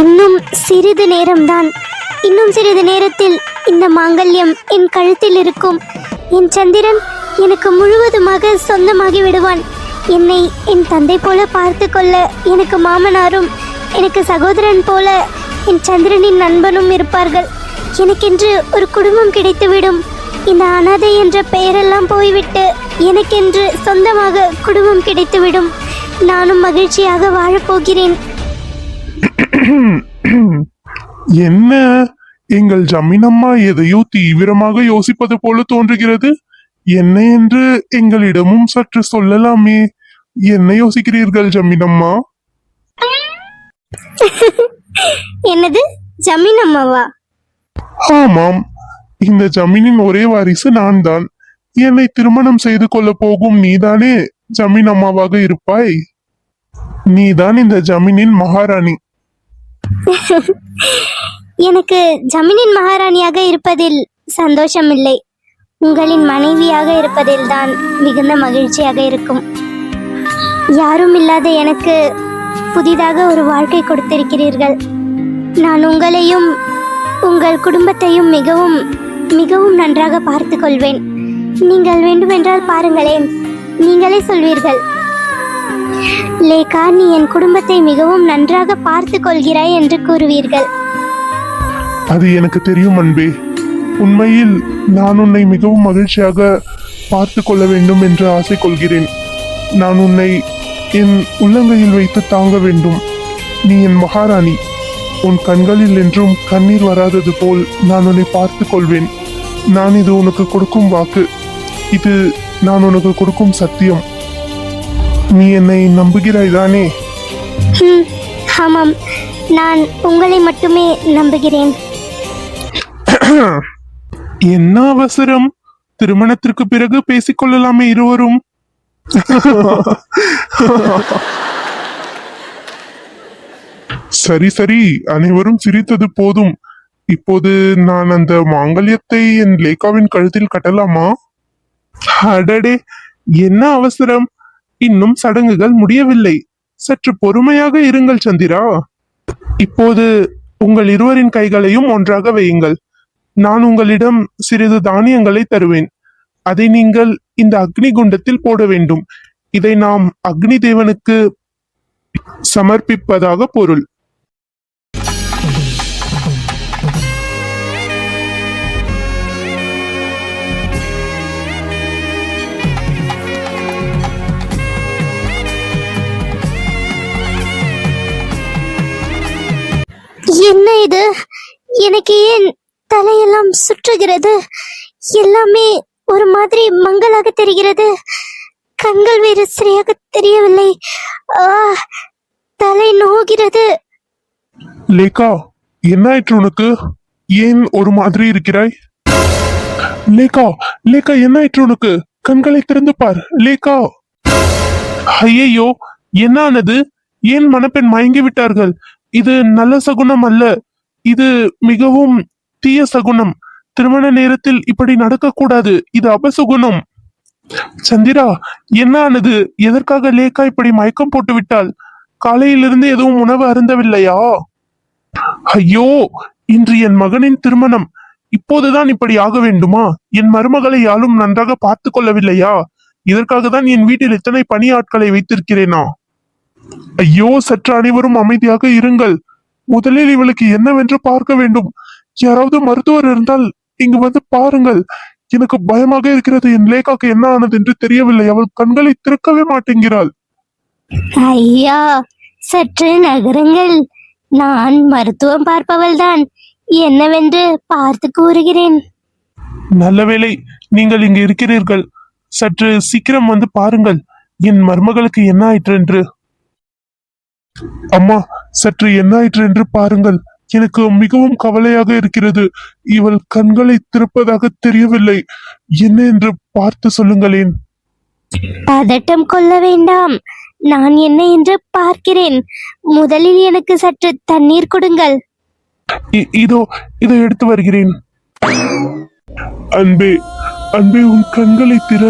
இன்னும் சிறிது நேரம்தான். இன்னும் சிறிது நேரத்தில் இந்த மாங்கல்யம் என் கழுத்தில் இருக்கும். என் சந்திரன் எனக்கு முழுவதுமாக சொந்தமாகி விடுவான். என்னை என் தந்தை போல பார்த்து கொள்ள எனக்கு மாமனாரும், எனக்கு சகோதரன் போல என் சந்திரனின் நண்பனும் இருப்பார்கள். எனக்கென்று ஒரு குடும்பம் கிடைத்துவிடும். இந்த அனாதை என்ற பெயரெல்லாம் போய்விட்டு எனக்கென்று சொந்தமாக குடும்பம் கிடைத்துவிடும். நானும் மகிழ்ச்சியாக வாழப்போகிறேன். என்ன, எங்கள் ஜமீனம்மா எதையோ தீவிரமாக யோசிப்பது போல தோன்றுகிறது. என்ன என்று எங்களிடமும் சற்று சொல்லலாமே. என்ன யோசிக்கிறீர்கள் ஜமீனம்மா? என்னது, ஜமீன் அம்மாவா? ஆமாம், இந்த ஜமீனின் ஒரே வாரிசு நான் தான். என்னை திருமணம் செய்து கொள்ள போகும் நீதானே ஜமீன் அம்மாவாக இருப்பாய். நீதான் இந்த ஜமீனின் மகாராணி. எனக்கு ஜமீனின் மகாராணியாக இருப்பதில் சந்தோஷம் இல்லை. உங்களின் மனைவியாக இருப்பதில் தான் மிகுந்த மகிழ்ச்சியாக இருக்கும். யாரும் இல்லாத எனக்கு புதிதாக ஒரு வாழ்க்கை கொடுத்திருக்கிறீர்கள். நான் உங்களையும் உங்கள் குடும்பத்தையும் மிகவும் மிகவும் நன்றாக பார்த்து கொள்வேன். நீங்கள் வேண்டுமென்றால் பாருங்களேன், நீங்களே சொல்வீர்கள், லேகா நீ என் குடும்பத்தை மிகவும் நன்றாக பார்த்து கொள்கிறாய் என்று கூறுவீர்கள். அது எனக்கு தெரியும் அன்பே. உண்மையில் நான் உன்னை மிகவும் மகிழ்ச்சியாக பார்த்து கொள்ள வேண்டும் என்று ஆசை கொள்கிறேன். நான் உன்னை என் உள்ளங்கையில் வைத்து தாங்க வேண்டும். நீ என் மகாராணி. உன் கண்களில் என்றும் கண்ணீர் வராதது போல் நான் உன்னை பார்த்து கொள்வேன். நான் இது உனக்கு கொடுக்கும் வாக்கு. இது நான் உனக்கு கொடுக்கும் சத்தியம். நீ என்னை நம்புகிறாய் தானே? ஆமாம், நான் உங்களை மட்டுமே நம்புகிறேன். என்ன அவசரம்? திருமணத்திற்கு பிறகு பேசிக்கொள்ளலாமே இருவரும். சரி சரி, அனைவரும் சிரித்தது போதும். இப்போது நான் அந்த மாங்கல்யத்தை என் லேகாவின் கழுத்தில் கட்டலாமா? அடடே, என்ன அவசரம்? இன்னும் சடங்குகள் முடியவில்லை. சற்று பொறுமையாக இருங்கள் சந்திரா. இப்போது உங்கள் இருவரின் கைகளையும் ஒன்றாக வையுங்கள். நான் உங்களிடம் சிறிது தானியங்களை தருவேன். அதை நீங்கள் இந்த அக்னி குண்டத்தில் போட வேண்டும். இதை நாம் அக்னி தேவனுக்கு சமர்ப்பிப்பதாக பொருள். என்ன இது? எனக்கு ஏன் தலையெல்லாம் சுற்றுகிறது? எல்லாமே ஒரு மாதிரி மங்கலாக தெரிகிறது. கண்கள் வேறு சரியாக தெரியவில்லை. தலை நோகிறது. லேகா, என்ன ஆயிற்று உனக்கு? ஏன் ஒரு மாதிரி இருக்கிறாய்? லேகா, லேகா, என்ன ஆயிற்று உனக்கு? கண்களை திறந்து பார் லேகா. ஐயையோ, என்ன ஆனது? ஏன் மணப்பெண் மயங்கி விட்டார்கள்? இது நல்ல சகுனம் அல்ல. இது மிகவும் தீய சகுனம். திருமண நேரத்தில் இப்படி நடக்கக்கூடாது. இது அபசகுனம். சந்திரா, என்ன ஆனது? எதற்காக லேகா இப்படி மயக்கம் போட்டு விட்டாள்? காலையிலிருந்து எதுவும் உணவு அருந்தவில்லையா? ஐயோ, இன்று என் மகனின் திருமணம். இப்போதுதான் இப்படி ஆக வேண்டுமா? என் மருமகளை யாரும் நன்றாக பார்த்து கொள்ளவில்லையா? இதற்காக தான் என் வீட்டில் இத்தனை பணி ஆட்களை வைத்திருக்கிறேனா? ஐயோ, சற்று அனைவரும் அமைதியாக இருங்கள். முதலில் இவளுக்கு என்னவென்று பார்க்க வேண்டும். யாராவது மருத்துவர் இருந்தால் இங்கு வந்து பாருங்கள். எனக்கு பயமாக இருக்கிறது. என் லேகாக்கு என்ன ஆனது என்று தெரியவில்லை. அவள் கண்களை திறக்கவே மாட்டேங்கிறாள். ஐயா, சற்று நகருங்கள். நான் மருத்துவம் பார்ப்பவள் தான். என்னவென்று பார்த்து கூறுகிறேன். நல்ல வேளை நீங்கள் இங்கு இருக்கிறீர்கள். சற்று சீக்கிரம் வந்து பாருங்கள் என் மருமகளுக்கு என்ன ஆயிற்று என்று. அம்மா, சற்று என்ன ஆயிற்று என்று பாருங்கள். எனக்கு மிகவும் கவலையாக இருக்கிறது. இவள் கண்களை திறப்பதாக தெரியவில்லை. என்ன என்று பார்த்து சொல்லுங்களேன். பதட்டம் கொள்ள வேண்டாம். நான் என்ன என்று பார்க்கிறேன். முதலில் எனக்கு சற்று தண்ணீர் கொடுங்கள். இதோ இதோ எடுத்து வருகிறேன். அன்பே, அன்பே, உன் கண்களை திற.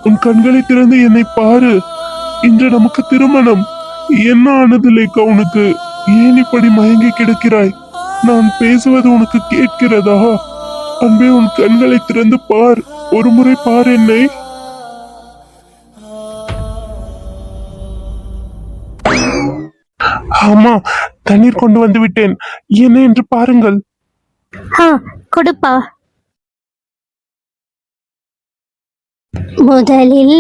உன் கண்களை திறந்து என்னை பாரு. இன்று நமக்கு திருமணம். என்ன ஆனது லேகா உனக்கு? ஏன் இப்படி மயங்கி கிடக்கிறாய்? நான் பேசுவது உனக்கு கேட்கிறதா? அன்பே, உன் கண்களை திறந்து பார். ஒரு முறை பார் என்னை. ஆமா, தண்ணீர் கொண்டு வந்து விட்டேன். என்ன என்று பாருங்கள். கொடுப்பா. முதலில்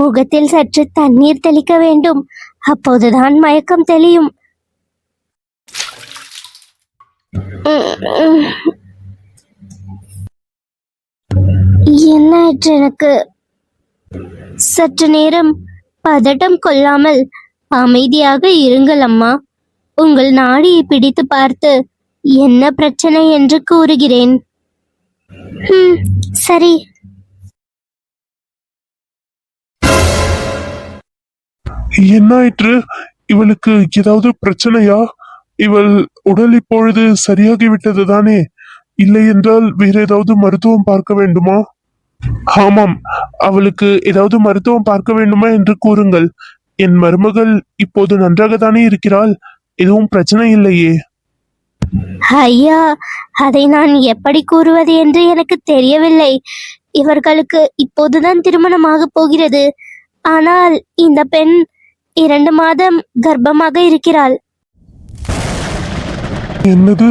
முகத்தில் சற்று தண்ணீர் தெளிக்க வேண்டும். அப்போதுதான் மயக்கம் தெளியும். என்னாயிற்று எனக்கு? சற்று நேரம் பதட்டம் கொள்ளாமல் அமைதியாக இருங்கள் அம்மா. உங்கள் நாடியை பிடித்து பார்த்து என்ன பிரச்சனை என்று கூறுகிறேன். சரி. என்னாயிற்று? இவளுக்கு ஏதாவது பிரச்சனையா? இவள் உடல் இப்பொழுது சரியாகி விட்டது தானே? இல்லை என்றால் வேற ஏதாவது மருத்துவம் பார்க்க வேண்டுமா? ஆமாம், அவளுக்கு ஏதாவது மருத்துவம் பார்க்க வேண்டுமா என்று கூறுங்கள். என் மருமகள் இப்போது நன்றாக தானே இருக்கிறாள். எதுவும் பிரச்சனை இல்லையே. ஐயா, அதை நான் எப்படி கூறுவது என்று எனக்கு தெரியவில்லை. இவர்களுக்கு இப்போதுதான் திருமணமாக போகிறது. ஆனால் இந்த பெண் 2 மாதம் கர்ப்பமாக இருக்கிறாள். என்னது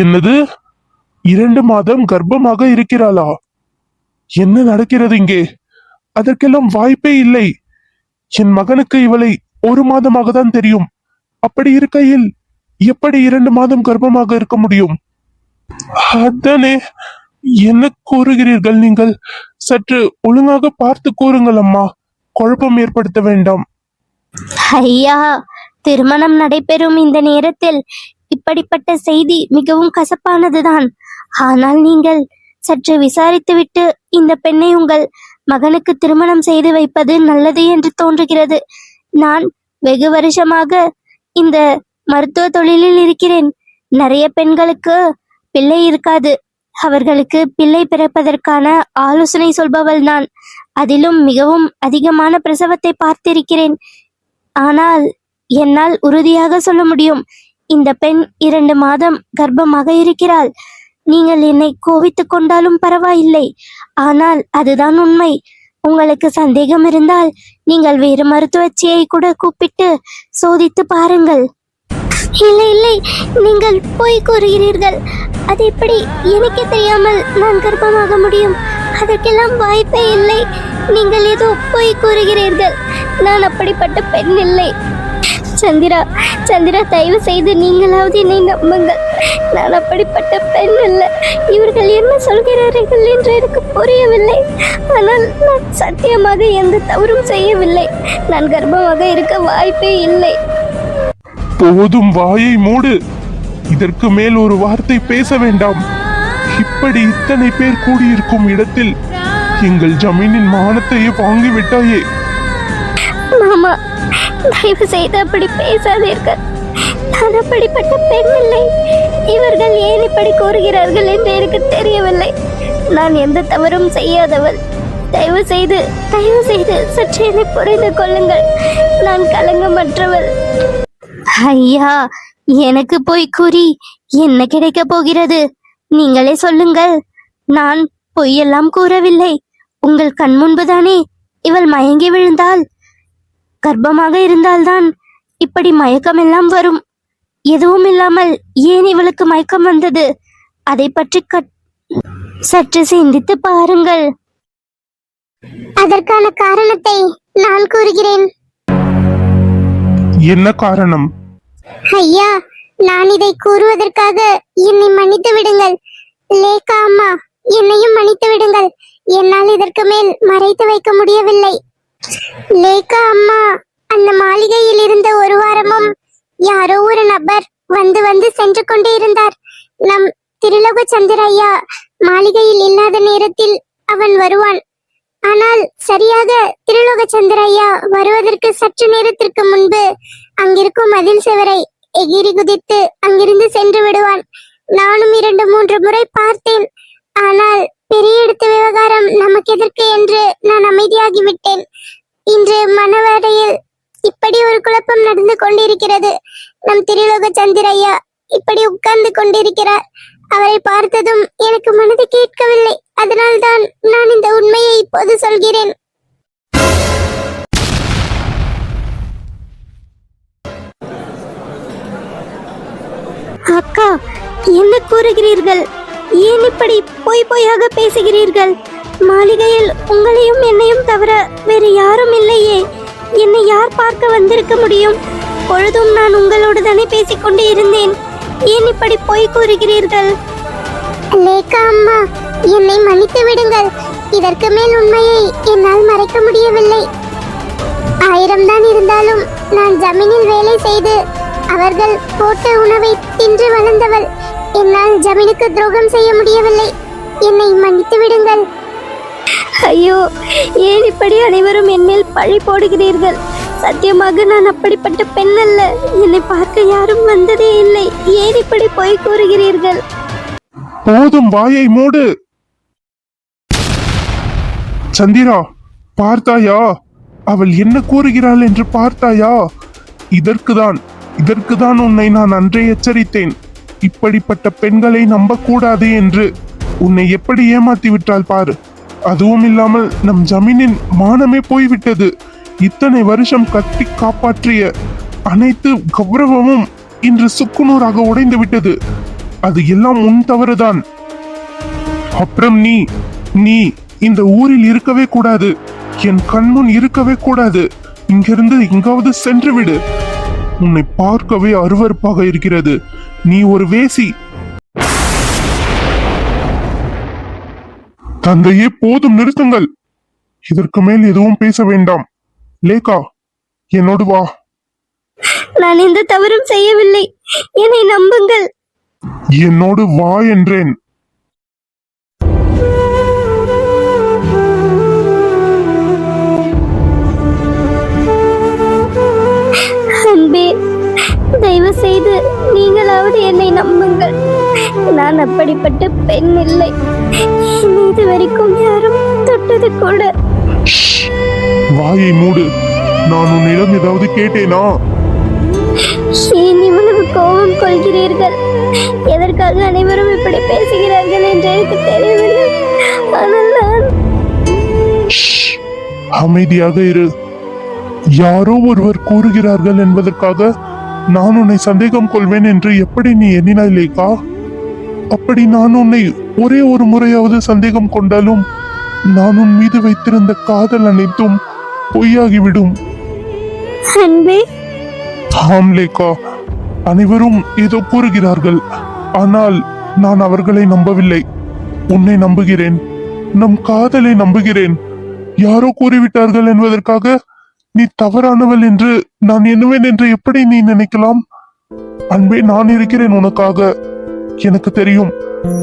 என்னது 2 மாதம் கர்ப்பமாக இருக்கிறாளா? என்ன நடக்கிறது இங்கே? அதற்கெல்லாம் வாய்ப்பே இல்லை. என் மகனுக்கு இவளை 1 மாதமாக தான் தெரியும். அப்படி இருக்கையில் எப்படி 2 மாதம் கர்ப்பமாக இருக்க முடியும்? அதானே, என்ன கூறுகிறீர்கள் நீங்கள்? சற்று ஒழுங்காக பார்த்து கூறுங்கள் அம்மா. குழப்பம் ஏற்படுத்த வேண்டாம். ஐயா, திருமணம் நடைபெறும் இந்த நேரத்தில் இப்படிப்பட்ட செய்தி மிகவும் கசப்பானதுதான். ஆனால் நீங்கள் சற்று விசாரித்துவிட்டு இந்த பெண்ணை உங்கள் மகனுக்கு திருமணம் செய்து வைப்பது நல்லது என்று தோன்றுகிறது. நான் வெகு வருஷமாக இந்த மருத்துவ தொழிலில் இருக்கிறேன். நிறைய பெண்களுக்கு பிள்ளை இருக்காது. அவர்களுக்கு பிள்ளை பிறப்பதற்கான ஆலோசனை சொல்பவள் நான். அதிலும் மிகவும் அதிகமான பிரசவத்தை பார்த்திருக்கிறேன். ஆனால் என்னால் உறுதியாக சொல்ல முடியும், இந்த பெண் 2 மாதம் கர்ப்பமாக இருக்கிறாள். நீங்கள் என்னை கோவித்துக் கொண்டாலும் பரவாயில்லை, ஆனால் அதுதான் உண்மை. உங்களுக்கு சந்தேகம் இருந்தால் நீங்கள் வேறு மருத்துவச்சியை கூட கூப்பிட்டு சோதித்து பாருங்கள். இல்லை இல்லை, நீங்கள் போய் கூறுகிறீர்கள். அது எப்படி எனக்கே தெரியாமல் நான் கர்ப்பமாக முடியும்? அதற்கெல்லாம் வாய்ப்பே இல்லை. நீங்கள் ஏதோ போய் கூறுகிறீர்கள். நான் அப்படிப்பட்ட பெண் இல்லை. சந்திரா, சந்திரா, தயவு செய்து நீங்களாவது என்னை நம்புங்கள். நான் அப்படிப்பட்ட பெண் இல்லை. இவர்கள் என்ன சொல்கிறார்கள் என்று எனக்கு புரியவில்லை. ஆனால் நான் சத்தியமாக எந்த தவறும் செய்யவில்லை. நான் கர்ப்பமாக இருக்க வாய்ப்பே இல்லை. போதும், வாயை மூடு. இதற்கு மேல் ஒரு வார்த்தை பேச வேண்டாம். இப்படி இத்தனை பேர் கூடியிருக்கும் இடத்தில் எங்கள் ஜமீனின் மானத்தையே வாங்கி விட்டாயே. மாமா, தயவு செய்து அப்படி பேசாதீர்கள். நான் அப்படிப்பட்ட பெண் இல்லை. இவர்கள் ஏன் இப்படி கூறுகிறார்கள் என்று எனக்கு தெரியவில்லை. நான் எந்த தவறும் செய்யாதவள். தயவு செய்து சற்று என்னை புரிந்து கொள்ளுங்கள். நான் களங்கமற்றவள். ஐயா, எனக்கு போய் கூறி என்ன கிடைக்க போகிறது? நீங்களே சொல்லுங்கள். நான் பொய்யெல்லாம் கூறவில்லை. உங்கள் கண் முன்புதானே இவள் மயங்கி விழுந்தாள். கர்ப்பமாக இருந்தால்தான் இப்படி மயக்கம் எல்லாம் வரும். எதுவும் இல்லாமல் ஏன் இவளுக்கு மயக்கம் வந்தது? அதை பற்றி சற்று சிந்தித்து பாருங்கள். அதற்கான காரணத்தை நான் கூறுகிறேன். என்ன காரணம்? ஐயா, நான் இதை கூறுவதற்காக என்னை மன்னித்து விடுங்கள். லேகா அம்மா, என்னையும் மன்னித்து விடுங்கள். என்னால் இதற்கு மேல் மறைத்து வைக்க முடியவில்லை. லேகா அம்மா, அந்த மாளிகையில் இருந்த 1 வாரமும் யாரோ ஒரு நபர் வந்து வந்து சென்று கொண்டே இருந்தார். நம் திருலோக சந்திரையா மாளிகையில் இல்லாத நேரத்தில் அவன் வருவான். ஆனால் சரியாக திருலோக சந்திரையா வருவதற்கு சற்று நேரத்திற்கு முன்பு அங்கிருக்கும் மதில் சுவரை எகிரி குதித்து அங்கிருந்து சென்று விடுவான். நானும் 2-3 முறை பார்த்தேன். ஆனால் பெரிய எடுத்த விவகாரம் நமக்கு எதற்கு என்று நான் அமைதியாகி விட்டேன். இன்று மனவரையில் இப்படி ஒரு குழப்பம் நடந்து கொண்டிருக்கிறது. நம் திருலோக சந்திரையா இப்படி உட்கார்ந்து கொண்டிருக்கிறார். அவரை பார்த்ததும் எனக்கு மனது கேட்கவில்லை. அதனால்தான் நான் இந்த உண்மையை இப்போது சொல்கிறேன். அக்கா, என்ன கூறுகிறீர்கள்? ஏன் இப்படி பொய்யாக பேசுகிறீர்கள்? மாளிகையில் உங்களையும் என்னையும் தவிர வேறு யாரும் இல்லையே. என்னை யார் பார்க்க வந்திருக்க முடியும்? பொழுதும் நான் உங்களோடு தானே பேசிக்கொண்டு இருந்தேன். ஏன் இப்படி பொய் கூறுகிறீர்கள்? லேகா அம்மா, என்னை மன்னித்து விடுங்கள். இதற்கு மேல் உண்மையை என்னால் மறைக்க முடியவில்லை. 1000 தான் இருந்தாலும் நான் ஜமீனில் வேலை செய்து அவர்கள் போட்ட உணவை தின்று வளர்ந்தவள். என்னால் ஜமீனுக்கு துரோகம் செய்ய முடியவில்லை. என்னை மன்னித்து விடுங்கள். ஐயோ, ஏன் இப்படி அனைவரும் என் மேல் பழி போடுகிறீர்கள்? சத்தியமாக நான் அப்படிப்பட்ட பெண் அல்ல. என்னை பார்க்க யாரும் வந்ததே இல்லை. ஏன் இப்படி பொய் கூறுகிறீர்கள்? போதும், வாயை மூடு. சந்திரா, பார்த்தாயா? அவள் என்ன கூறுகிறாள் என்று பார்த்தாயா? இதற்குதான் உன்னை நான் அன்றே எச்சரித்தேன். இப்படிப்பட்ட பெண்களை நம்பக்கூடாது என்று. உன்னை எப்படி ஏமாத்தி விட்டாள் பாரு. அதுவும் இல்லாமல் நம் ஜமீனின் மானமே போய்விட்டது. இத்தனை வருஷம் கட்டி காப்பாற்றிய அனைத்து கௌரவமும் இன்று சுக்குநூறாக உடைந்து விட்டது. அது எல்லாம் உன் தவறுதான். அப்புறம் நீ இந்த ஊரில் இருக்கவே கூடாது. என் கண்முன் இருக்கவே கூடாது. இங்கிருந்து எங்காவது சென்று விடு. உன்னை பார்க்கவே அருவருப்பாக இருக்கிறது. நீ ஒரு வேசி. தந்தையே, போதும், நிறுத்துங்கள். இதற்கு மேல் எதுவும் பேச வேண்டாம். லேகா, என்னோடு வா. நான் எந்த தவறும் செய்யவில்லை. என்னை நம்புங்கள். என்னோடு வா என்றேன். அன்பே, தயவு செய்து நீங்களாவது என்னை நம்புங்கள். நான் அப்படிப்பட்ட பெண் இல்லை. இது வரைக்கும் யாரும் தொட்டது கூட. வாயை மூடு. நான் உன்னிடம் ஏதாவது கேட்டேனா? ஏன் இவ்வளவு கோபம் கொள்கிறீர்கள்? எதற்காக அனைவரும் இப்படி பேசுகிறார்கள் என்று எனக்கு தெரியவில்லை. ஆனால் நான் அமைதியாக இரு. யாரோ ஒருவர் கூறுகிறார்கள் என்பதற்காக நான் உன்னை சந்தேகம் கொள்வேன் என்று எப்படி நீ எண்ணினாய் லேகா? அப்படி நான் உன்னை ஒரே ஒரு முறையாவது சந்தேகம் கொண்டாலும் நான் உன் மீது வைத்திருந்த காதல் அனைத்தும் பொய்யாகிவிடும். அன்பே, ஆம் லேகா, அனைவரும் ஏதோ கூறுகிறார்கள். ஆனால் நான் அவர்களை நம்பவில்லை. உன்னை நம்புகிறேன். நம் காதலை நம்புகிறேன். யாரோ கூறிவிட்டார்கள் என்பதற்காக நீ தவறானவள் என்று நான் எண்ணுவேன் என்று எப்படி நீ நினைக்கலாம்? அன்பே, நான் இருக்கிறேன் உனக்காக. எனக்கு தெரியும்,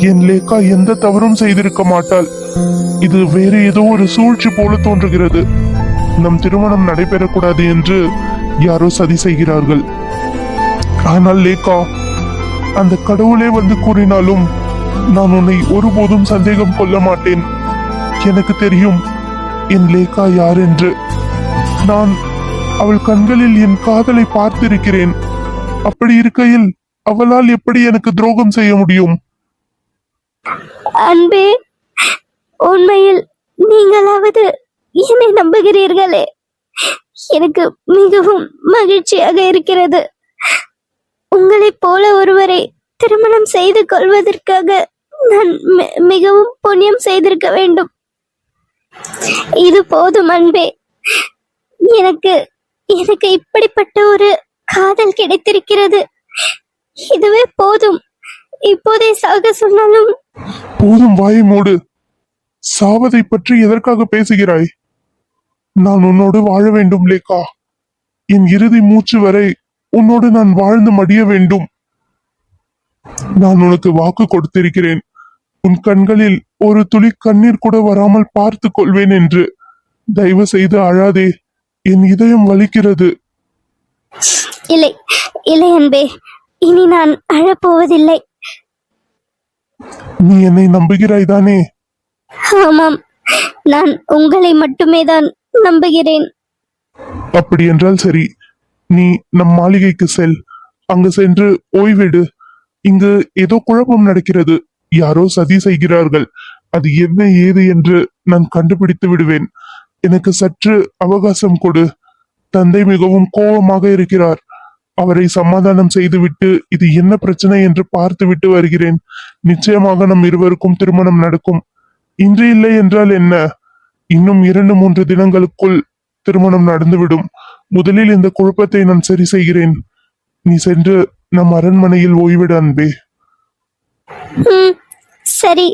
என் லேகா எந்த தவறும் செய்திருக்க மாட்டாள். இது வேறு ஏதோ ஒரு சூழ்ச்சி போல தோன்றுகிறது. நம் திருமணம் நடைபெறக்கூடாது என்று யாரோ சதி செய்கிறார்கள். ஆனால் லேகா, அந்த கடவுளே வந்து கூறினாலும் நான் உன்னை ஒருபோதும் சந்தேகம் கொள்ள மாட்டேன். எனக்கு தெரியும் என் லேகா யார் என்று. நான் அவள் கண்களில் என் காதலை பார்த்திருக்கிறேன். அப்படி இருக்கையில் அவளால் எப்படி எனக்கு துரோகம் செய்ய முடியும்? அன்பே, உண்மையில் நீங்களாவது என்னை நம்புகிறீர்களே, எனக்கு மிகவும் மகிழ்ச்சியாக இருக்கிறது. உங்களைப் போல ஒருவரை திருமணம் செய்து கொள்வதற்காக நான் மிகவும் புண்ணியம் செய்திருக்க வேண்டும். இது போதும் அன்பே. எனக்கு இப்படிப்பட்ட ஒரு காதல் கிடைத்திருக்கிறது. இதுவே போதும். இப்போதே சாக சொன்னாலும். போதும், வாயை மூடு. சாவதை பற்றி எதற்காக பேசுகிறாய்? நான் உன்னோடு வாழ வேண்டும் லேகா. என் இறுதி மூச்சு வரை உன்னோடு நான் வாழ்ந்து மடிய வேண்டும். நான் உனக்கு வாக்கு கொடுத்திருக்கிறேன். உன் கண்களில் ஒரு துளி கண்ணீர் கூட வராமல் பார்த்து கொள்வேன் என்று. தயவு செய்து அழாதே. என் இதயம் வலிக்கிறது. இல்லை இல்லை அன்பே, இனி நான் அழப்போவதில்லை. நீ என்னை நம்புகிறாய் தானே? ஆமாம், நான் உங்களை மட்டுமே தான் நம்புகிறேன். அப்படி என்றால் சரி, நீ நம் மாளிகைக்கு செல். அங்கு சென்று ஓய்வெடு. இங்கு ஏதோ குழப்பம் நடக்கிறது. யாரோ சதி செய்கிறார்கள். அது என்ன ஏது என்று நான் கண்டுபிடித்து விடுவேன். எனக்கு சற்று அவகாசம் கொடு. தந்தை மிகவும் கோபமாக இருக்கிறார். அவரை சமாதானம் செய்துவிட்டு இது என்ன பிரச்சனை என்று பார்த்துவிட்டு வருகிறேன். நிச்சயமாக நம் இருவருக்கும் திருமணம் நடக்கும். இன்று இல்லை என்றால் என்ன, இன்னும் 2-3 தினங்களுக்குள் திருமணம் நடந்துவிடும். முதலில் இந்த குழப்பத்தை நான் சரி செய்கிறேன். நீ சென்று நம் அரண்மனையில் ஓய்விடு அன்பே. ம், சரி.